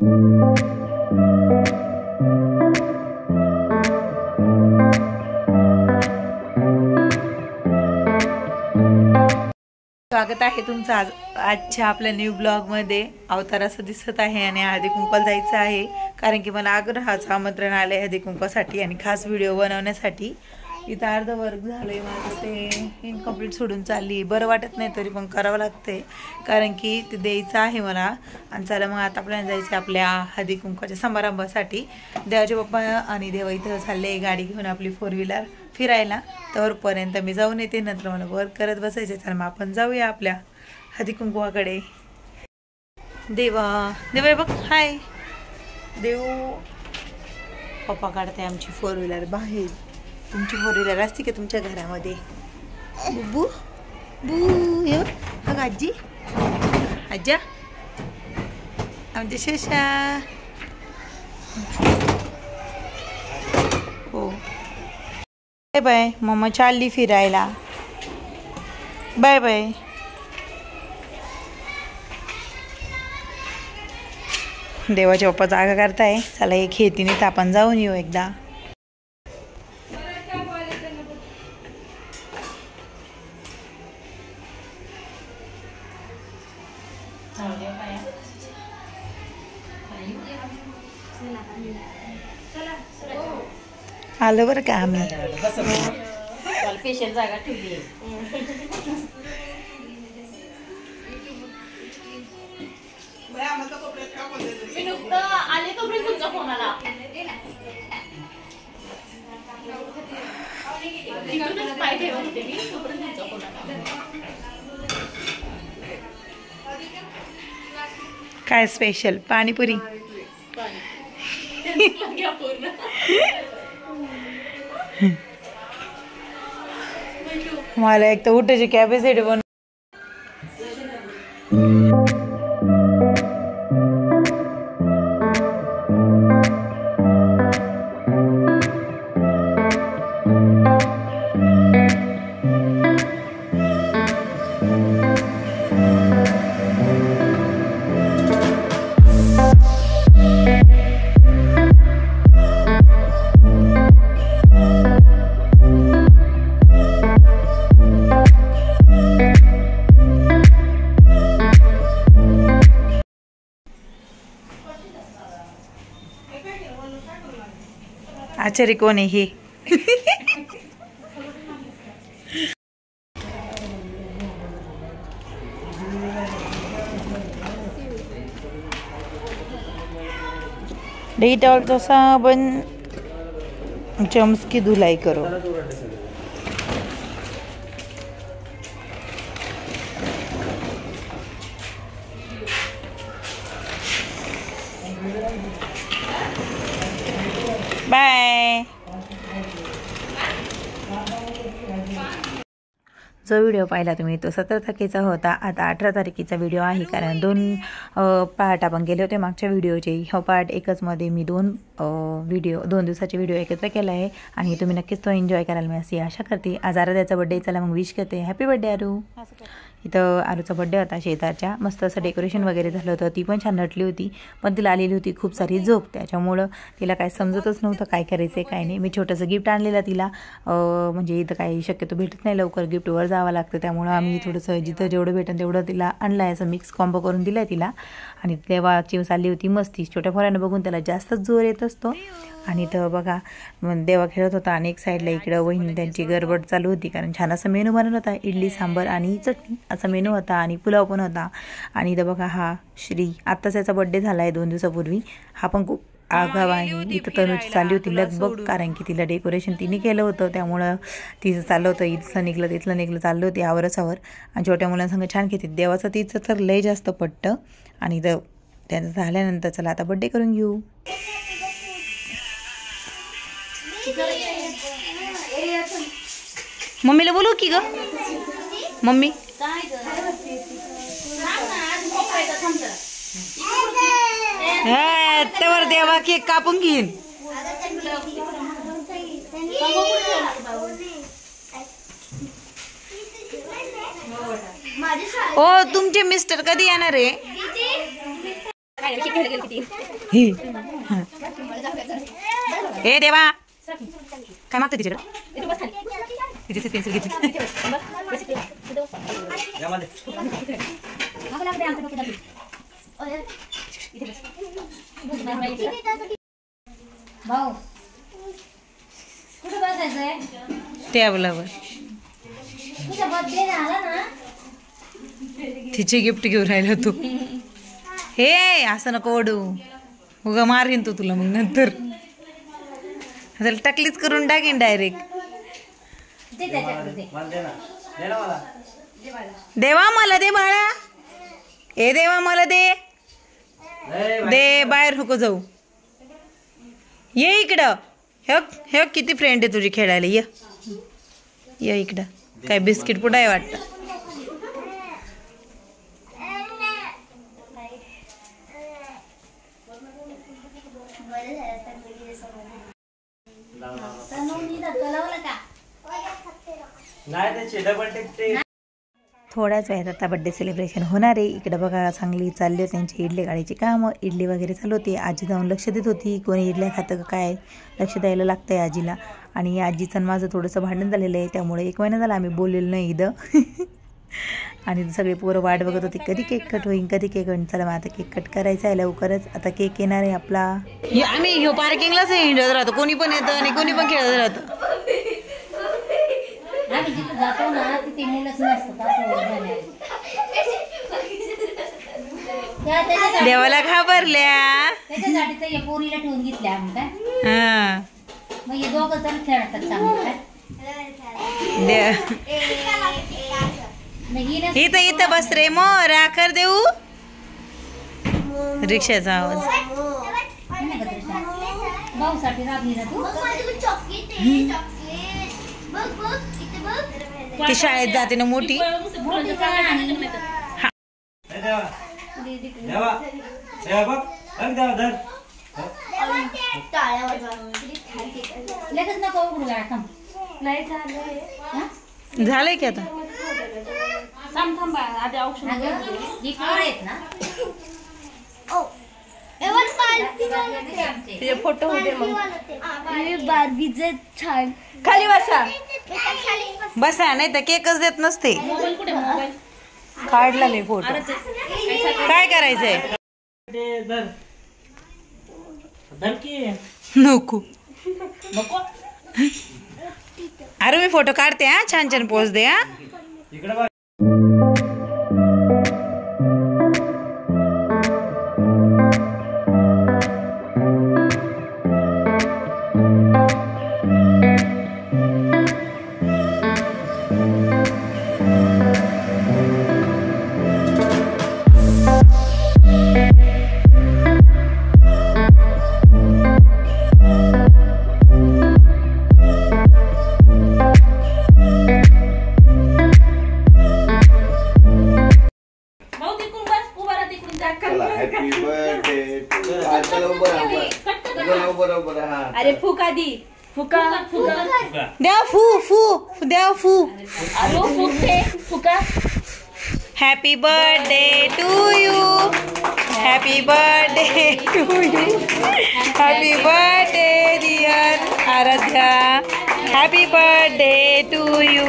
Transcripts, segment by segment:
स्वागत आहे तुमचं आजच्या आपल्या न्यू ब्लॉग मध्ये। अवतार असं दिसत आहे आणि हळदी कुंकवाला जायचं आहे, कारण की मला आग्रहाचं आमंत्रण आलंय हळदी कुंकवासाठी आणि खास व्हिडिओ बनवण्यासाठी। इथं अर्ध वर्क झालंय माझं, ते इनकम्प्लीट सोडून चालली। बरं वाटत नाही तरी पण करावं लागतंय, कारण की ते द्यायचं आहे मला। आणि चला मग आता आपल्याला जायचं आपल्या हळदी कुंकवाच्या समारंभासाठी। देवाचे पप्पा आणि देवा इथं चालले गाडी घेऊन आपली 4 व्हीलर फिरायला। तोपर्यंत मी जाऊन येते, नंतर मला वर्क करत बसायचे। तर मग आपण जाऊया आपल्या हळदी कुंकवाकडे। देवा देवा बघ, हाय देव। पप्पा काढते आमची 4 व्हीलर बाहेर। तुमची 4 व्हीलर असते का तुमच्या घरामध्ये? बुबू बू ये बघ आजी, आज्जा आमच्या शेषा। हो बाय बाय, मम्मा चालली फिरायला। Bye bye. देवाचे पप्पा जागा करताय, चला एक खेतीने तर आपण जाऊन येऊ एकदा। आलो बरं का आम्ही। स्पेशल जागा ठेवली। मी नुकतं आले तोपर्यंत तुमचा फोन आला। तिकडूनच पाय ठेवत होते मी, तोपर्यंत तुमचा फोन आला। काय स्पेशल? पाणीपुरी। मला एक तर उठायची कॅपॅसिटी पण। आचारी कोण आहे हे? डेटॉलचा साबण, चम्स की धुलाई करो। बाय। जो व्हिडिओ पाहिला तुम्ही तो 17 तारखेचा होता। आता 18 तारखेचा व्हिडिओ आहे, कारण 2 पार्ट आपण केले होते मागच्या व्हिडिओचे। हा पार्ट एकच मध्ये मी 2 दिवसाचे व्हिडिओ एकत्र केला आहे, आणि तुम्ही नक्कीच तो एन्जॉय कराल मी अशी आशा करते। आज आराध्याचा बर्थडे, चला मग विश करते, हॅपी बर्थडे आरू। इथं आरूचा बर्थडे होता शेजारच्या, मस्त असं डेकोरेशन वगैरे झालं होतं। ती पण छान नटली होती, पण तिला आलेली होती खूप सारी झोप, त्याच्यामुळं तिला काय समजतच नव्हतं काय करायचं काय नाही। मी छोटंसं गिफ्ट आणलेलं तिला, म्हणजे इथं काही शक्यतो भेटत नाही लवकर, गिफ्टवर जावं लागतं, त्यामुळं आम्ही थोडंसं जिथं जेवढं भेटेल तेवढं तिला आणलं आहे, असं मिक्स कॉम्बो करून दिलं आहे तिला। आणि देवाची चालली होती मस्ती, छोट्या पोरांना बघून त्याला जास्तच जोर येत असतो। आणि इथं बघा देवा खेळत होता, आणि एक साईडला इकडं वहिनी त्यांची गडबड चालू होती, कारण छान असं मेनू बनवला होता, इडली सांबर आणि चटणी असा मेनू होता, आणि पुलाव पण होता। आणि इथं बघा हा श्री, आत्ताच याचा बर्थडे झाला आहे 2 दिवसापूर्वी, हा पण खूप आगाव आहे। इथं तनुची चालली होती लगबग, कारण की तिला डेकोरेशन तिने केलं होतं, त्यामुळं तिचं चाललं होतं इथलं निघलं तिथलं निघलं, चाललं होती आवरसावर। आणि छोट्या मुलांसंग छान घेते देवाचं, तिचं तर लय जास्त पटतं। आणि इथं त्यांचं झाल्यानंतर चला आता बर्थडे करून घेऊ। मम्मीला बोलू की ग? मम्मी त्यावर देवा केक कापून घेईन। ओ तुमचे मिस्टर कधी येणार आहे? हे ए देवा काय मागते तिच्याकडे तिचे पेन्सिल घेतली भाऊ कुठे बसायचंय टेबलावर तुझा बर्थडे झाला ना तिचे गिफ्ट घेऊन राहिला तू हे असं नको ओढू उगा मारीन तू तुला मग नंतर त्याला टकलीच करून टाकीन डायरेक्ट ते त्याच्याकडे देवा मला दे बाळा ए देवा मला दे दे बाहेर नको जाऊ ये इकडं हे हे किती फ्रेंड आहे तुझी खेळायला ये इकडं काय बिस्किट पुढं आहे वाटतं थोड्याच वेळात आता बड्डे सेलिब्रेशन होणार आहे. इकडे बघा चांगली चालली होती त्यांची इडली गाडीची कामं. इडली वगैरे चालू होती. आजी जाऊन लक्ष देत होती कोणी इडल्या खातं का काय लक्ष द्यायला लागतं आहे आजीला. आणि आजीचं माझं थोडंसं भांडण झालेलं आहे त्यामुळे 1 महिना झाला आम्ही बोललेलो नाही इथं. आणि सगळे पोरं वाट बघत होती कधी केक कट होईल कधी केक होईल. चला मग आता केक कट करायचा आहे लवकरच. आता केक येणार आहे आपला. आम्ही पार्किंगलाच हिंडत राहतो कोणी पण येतं आणि कोणी पण खेळत राहतं. आम्ही जिथे जातो ना तिथे मुलंच नसतात. देवाला घाबरल्या त्याच्यासाठी तर या पोरीला ठेवून घेतल्या आम्ही काय. हा मग हे दोघं जण खेळतात चांगलं काय. इथं इथं बस रे मोर आकर देऊ. रिक्षाचा आवाज. भाऊ साठी राबली ना तू. ती शाळेत जाते ना मोठी. लगेच नको उघडू गाडा थांब. झालंय की आता थांबा आधी औषध ही पोरं आहेत ना. तिचे फोटो होते मग बार्बीचे छान खाली बसा बसा नाही तर केकच देत नसते. मोबाईल कुठे मोबाईल काढला मी फोटो. काय करायचंय नको नको अरे मी फोटो काढते हा छान छान पोज दे हा. अरे फुका दी फुका फुका द्या फू फू द्या फू. अरे फुकते फुका. Happy birthday to you. Happy birthday to you. Happy birthday dear Aaradhya. Happy birthday to you.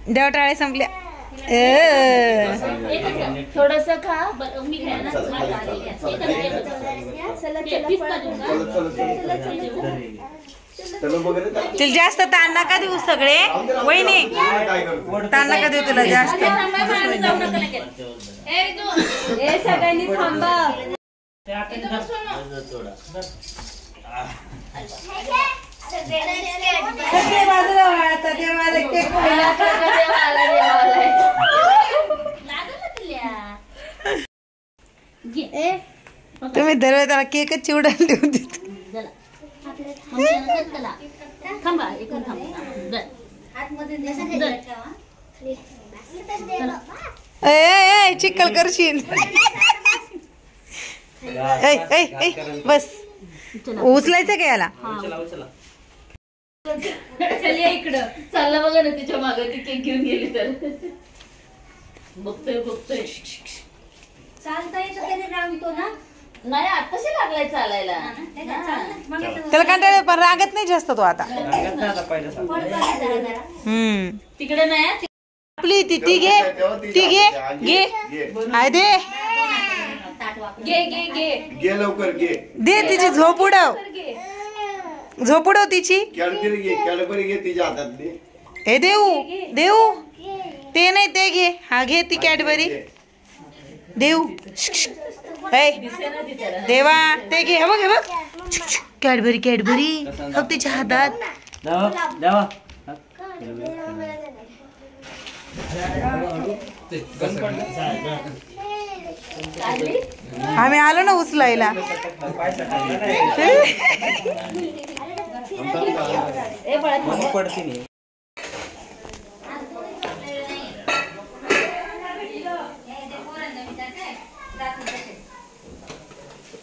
देव टाळे संपल्या. थोडस खा. तिला जास्त ताण नका देऊ सगळे. वहिनी ताण नका देऊ तुला जास्त. सगळ्यांनी थांबा. सगळे बाजूला वळता देवाला केक खायला. तुम्ही दरवेळी त्याला केकच चिवडायला देऊन देत. चिकल करशील. बस उचलायचं का याला. चल या इकडं. चालला बघा ना तिच्या मागे ती केक घेऊन गेली तर. बघतोय. चालता येतं तरी रांगतो ना. नाही आताशी लागलाय चालायला. त्याला कंटाळा पण रागत नाही जास्त तो आता. तिकडे नाही आपली ती घे आय दे घे लवकर घे. दे तिची झोप उडव तिची. कॅडबरी घे तिच्या हातात दे. हे देऊ ते नाही ते घे. हा घे ती कॅडबरी देऊ. देवा ते घे. हे बघ कॅडबरी बघ तिच्या हातात. आम्ही आलो ना उचलायला.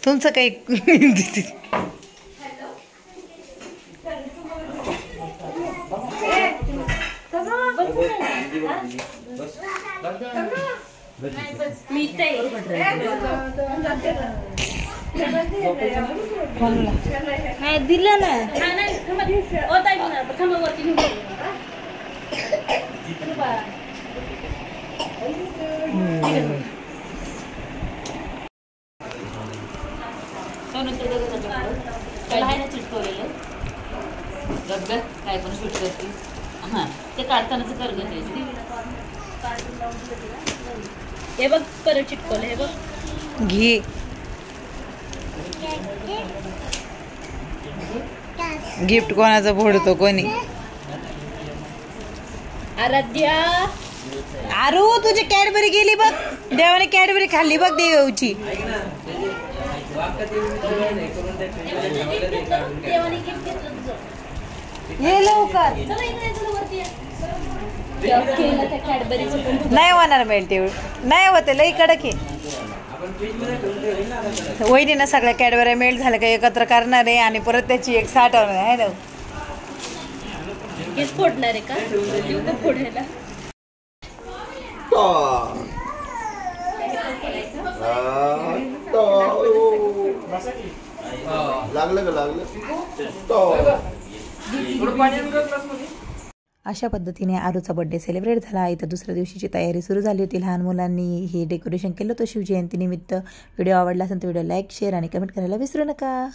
तुमचं काही दिलं ना. त्याला आहे ना चिटकवलेलं गब्बर काय पण शूट करते. हा ते काढतानाच कर ग. हे बघ परत चिटकवलं. हे बघ घे. गिफ्ट कोणाचं फोडतो कोणी. आराध्या आरू तुझी कॅडबरी गेली बघ. देवाने कॅडबरी खाल्ली बघ देवची. ये लवकर. नाही होणार मेल्ट एवढं नाही होते लई कडक आहे. वहिनीनं सगळ्या कॅडबऱ्या मेल्ट झाल्या का एकत्र करणार आहे आणि परत त्याची एक साठवणार आहे ना. हेच फोडणार आहे का फोडायला. अशा पद्धतीने आरूचा बर्थडे सेलिब्रेट झाला. इथं दुसऱ्या दिवशीची तयारी सुरू झाली होती. लहान मुलांनी हे डेकोरेशन केलं होतं शिवजयंतीनिमित्त. व्हिडिओ आवडला असेल तर व्हिडिओ लाईक शेअर आणि कमेंट करायला विसरू नका.